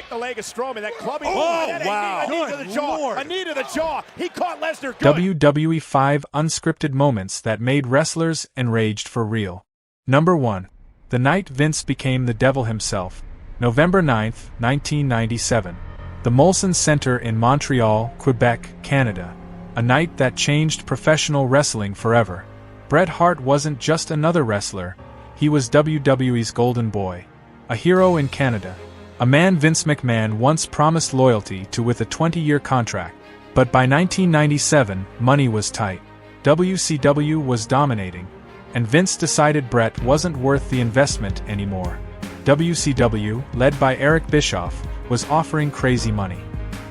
the leg of Strowman. That clubbing. Oh, that wow. A knee to the jaw. Lord. A knee to the jaw. He caught Lesnar good. WWE 5 unscripted moments that made wrestlers enraged for real. Number 1. The night Vince became the devil himself. November 9, 1997. The Molson Center in Montreal, Quebec, Canada. A night that changed professional wrestling forever. Bret Hart wasn't just another wrestler. He was WWE's golden boy. A hero in Canada. A man Vince McMahon once promised loyalty to with a 20-year contract. But by 1997, money was tight. WCW was dominating. And Vince decided Bret wasn't worth the investment anymore. WCW, led by Eric Bischoff, was offering crazy money.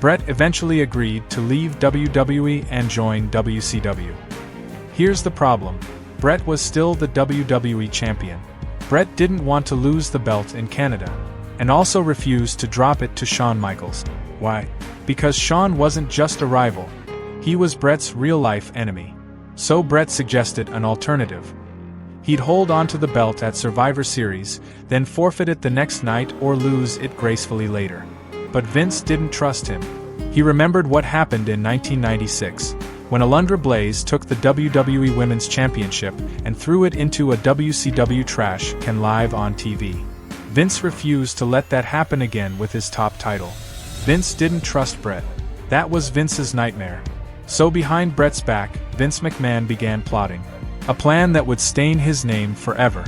Bret eventually agreed to leave WWE and join WCW. Here's the problem. Bret was still the WWE champion. Bret didn't want to lose the belt in Canada, and also refused to drop it to Shawn Michaels. Why? Because Shawn wasn't just a rival. He was Bret's real-life enemy. So Bret suggested an alternative. He'd hold on to the belt at Survivor Series, then forfeit it the next night or lose it gracefully later. But Vince didn't trust him. He remembered what happened in 1996, when Alundra Blaze took the WWE Women's Championship and threw it into a WCW trash can live on TV. Vince refused to let that happen again with his top title. Vince didn't trust Bret. That was Vince's nightmare. So behind Bret's back, Vince McMahon began plotting. A plan that would stain his name forever.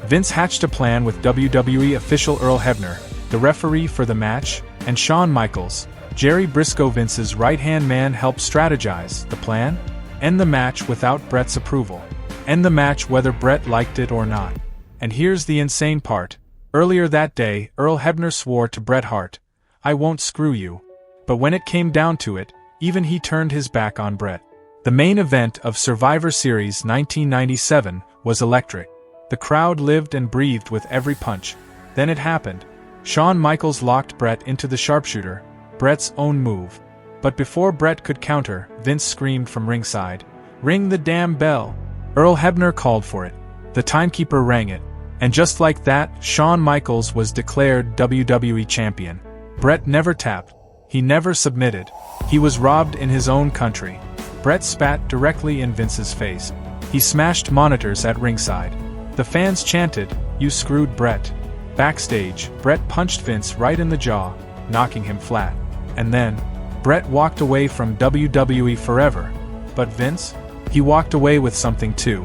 Vince hatched a plan with WWE official Earl Hebner, the referee for the match, and Shawn Michaels. Jerry Briscoe, Vince's right-hand man, helped strategize the plan. End the match without Bret's approval. End the match whether Bret liked it or not. And here's the insane part. Earlier that day, Earl Hebner swore to Bret Hart, "I won't screw you." But when it came down to it, even he turned his back on Bret. The main event of Survivor Series 1997 was electric. The crowd lived and breathed with every punch. Then it happened. Shawn Michaels locked Bret into the sharpshooter, Bret's own move. But before Bret could counter, Vince screamed from ringside, "Ring the damn bell!" Earl Hebner called for it. The timekeeper rang it. And just like that, Shawn Michaels was declared WWE champion. Bret never tapped. He never submitted. He was robbed in his own country. Bret spat directly in Vince's face. He smashed monitors at ringside. The fans chanted, "You screwed Bret." Backstage, Bret punched Vince right in the jaw, knocking him flat. And then, Bret walked away from WWE forever. But Vince? He walked away with something too.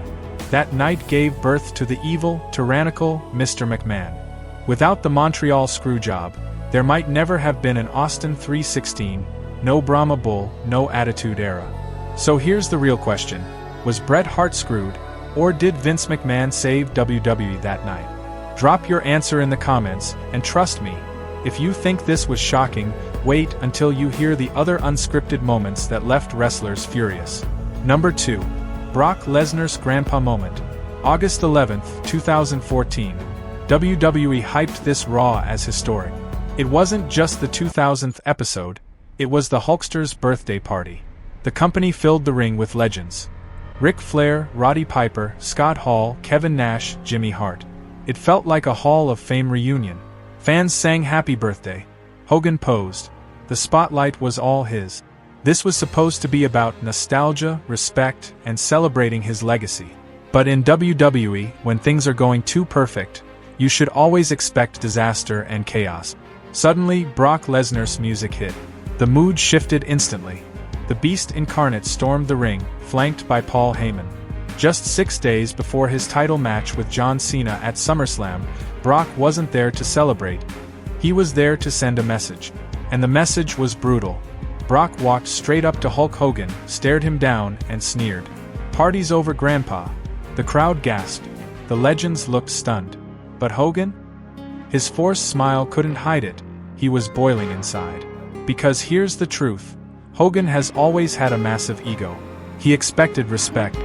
That night gave birth to the evil, tyrannical Mr. McMahon. Without the Montreal screwjob, there might never have been an Austin 316, no Brahma Bull, no Attitude Era. So here's the real question. Was Bret Hart screwed, or did Vince McMahon save WWE that night? Drop your answer in the comments, and trust me, if you think this was shocking, wait until you hear the other unscripted moments that left wrestlers furious. Number 2. Brock Lesnar's grandpa moment. August 11, 2014. WWE hyped this Raw as historic. It wasn't just the 2000th episode, it was the Hulkster's birthday party. The company filled the ring with legends. Ric Flair, Roddy Piper, Scott Hall, Kevin Nash, Jimmy Hart. It felt like a Hall of Fame reunion. Fans sang happy birthday. Hogan posed. The spotlight was all his. This was supposed to be about nostalgia, respect, and celebrating his legacy. But in WWE, when things are going too perfect, you should always expect disaster and chaos. Suddenly, Brock Lesnar's music hit. The mood shifted instantly. The Beast incarnate stormed the ring, flanked by Paul Heyman. Just 6 days before his title match with John Cena at SummerSlam, Brock wasn't there to celebrate. He was there to send a message. And the message was brutal. Brock walked straight up to Hulk Hogan, stared him down, and sneered. "Party's over, Grandpa." The crowd gasped. The legends looked stunned. But Hogan? His forced smile couldn't hide it. He was boiling inside. Because here's the truth. Hogan has always had a massive ego. He expected respect.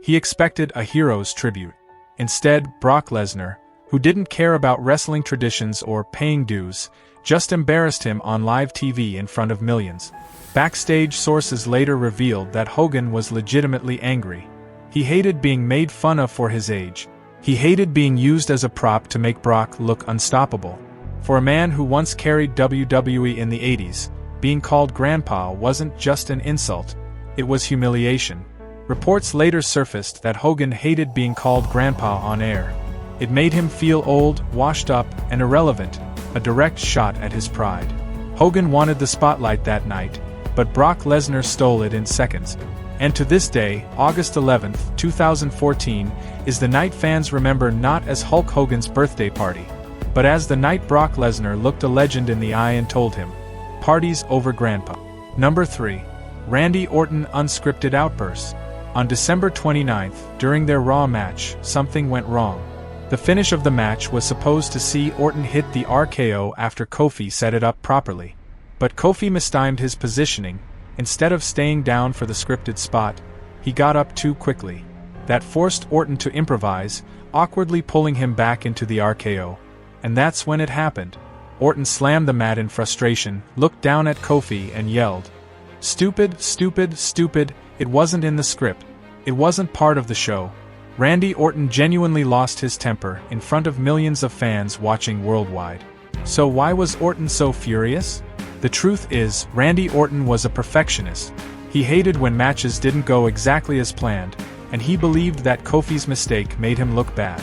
He expected a hero's tribute. Instead, Brock Lesnar, who didn't care about wrestling traditions or paying dues, just embarrassed him on live TV in front of millions. Backstage sources later revealed that Hogan was legitimately angry. He hated being made fun of for his age. He hated being used as a prop to make Brock look unstoppable. For a man who once carried WWE in the 80s, being called Grandpa wasn't just an insult, it was humiliation. Reports later surfaced that Hogan hated being called Grandpa on air. It made him feel old, washed up, and irrelevant, a direct shot at his pride. Hogan wanted the spotlight that night, but Brock Lesnar stole it in seconds. And to this day, August 11, 2014, is the night fans remember not as Hulk Hogan's birthday party, but as the night Brock Lesnar looked a legend in the eye and told him, "Party's over, Grandpa." Number 3. Randy Orton Unscripted Outbursts. On December 29, during their Raw match, something went wrong. The finish of the match was supposed to see Orton hit the RKO after Kofi set it up properly. But Kofi mistimed his positioning. Instead of staying down for the scripted spot, he got up too quickly. That forced Orton to improvise, awkwardly pulling him back into the RKO. And that's when it happened. Orton slammed the mat in frustration, looked down at Kofi and yelled, "Stupid, stupid, stupid." It wasn't in the script. It wasn't part of the show. Randy Orton genuinely lost his temper in front of millions of fans watching worldwide. So why was Orton so furious? The truth is, Randy Orton was a perfectionist. He hated when matches didn't go exactly as planned, and he believed that Kofi's mistake made him look bad.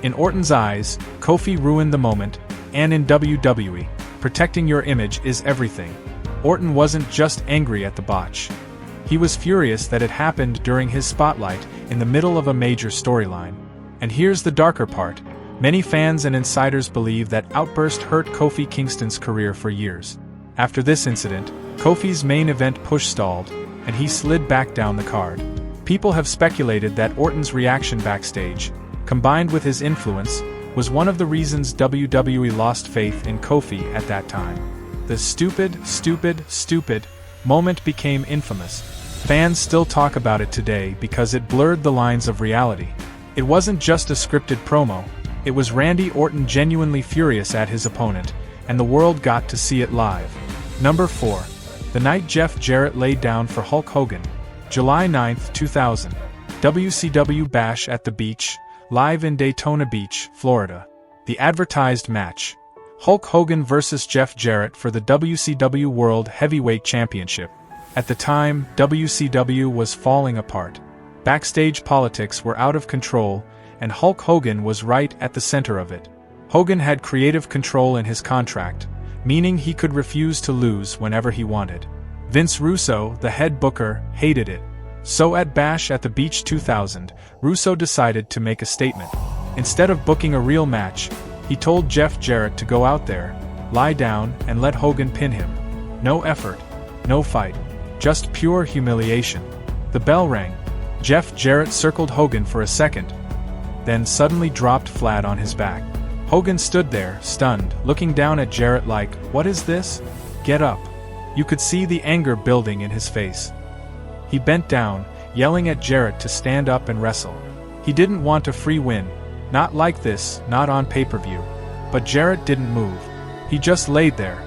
In Orton's eyes, Kofi ruined the moment, and in WWE, protecting your image is everything. Orton wasn't just angry at the botch. He was furious that it happened during his spotlight in the middle of a major storyline. And here's the darker part. Many fans and insiders believe that outburst hurt Kofi Kingston's career for years. After this incident, Kofi's main event push stalled, and he slid back down the card. People have speculated that Orton's reaction backstage, combined with his influence, was one of the reasons WWE lost faith in Kofi at that time. The stupid, stupid, stupid moment became infamous. Fans still talk about it today because it blurred the lines of reality. It wasn't just a scripted promo, it was Randy Orton genuinely furious at his opponent, and the world got to see it live. Number 4. The night Jeff Jarrett laid down for Hulk Hogan. July 9, 2000. WCW Bash at the Beach, live in Daytona Beach, Florida. The advertised match. Hulk Hogan vs. Jeff Jarrett for the WCW World Heavyweight Championship. At the time, WCW was falling apart. Backstage politics were out of control, and Hulk Hogan was right at the center of it. Hogan had creative control in his contract, meaning he could refuse to lose whenever he wanted. Vince Russo, the head booker, hated it. So at Bash at the Beach 2000, Russo decided to make a statement. Instead of booking a real match, he told Jeff Jarrett to go out there, lie down, and let Hogan pin him. No effort, no fight, just pure humiliation. The bell rang. Jeff Jarrett circled Hogan for a second, then suddenly dropped flat on his back. Hogan stood there, stunned, looking down at Jarrett like, "What is this? Get up." You could see the anger building in his face. He bent down, yelling at Jarrett to stand up and wrestle. He didn't want a free win. Not like this, not on pay-per-view. But Jarrett didn't move. He just laid there.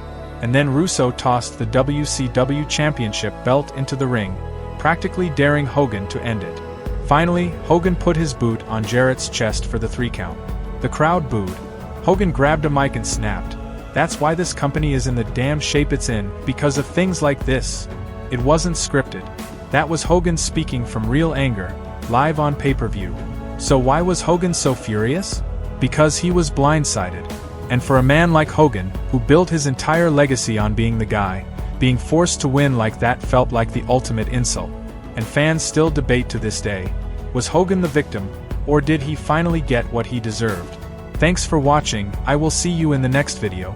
And then Russo tossed the WCW Championship belt into the ring, practically daring Hogan to end it. Finally, Hogan put his boot on Jarrett's chest for the 3 count. The crowd booed. Hogan grabbed a mic and snapped, "That's why this company is in the damn shape it's in, because of things like this." It wasn't scripted. That was Hogan speaking from real anger, live on pay-per-view. So why was Hogan so furious? Because he was blindsided. And for a man like Hogan, who built his entire legacy on being the guy, being forced to win like that felt like the ultimate insult. And fans still debate to this day, was Hogan the victim, or did he finally get what he deserved? Thanks for watching. I will see you in the next video.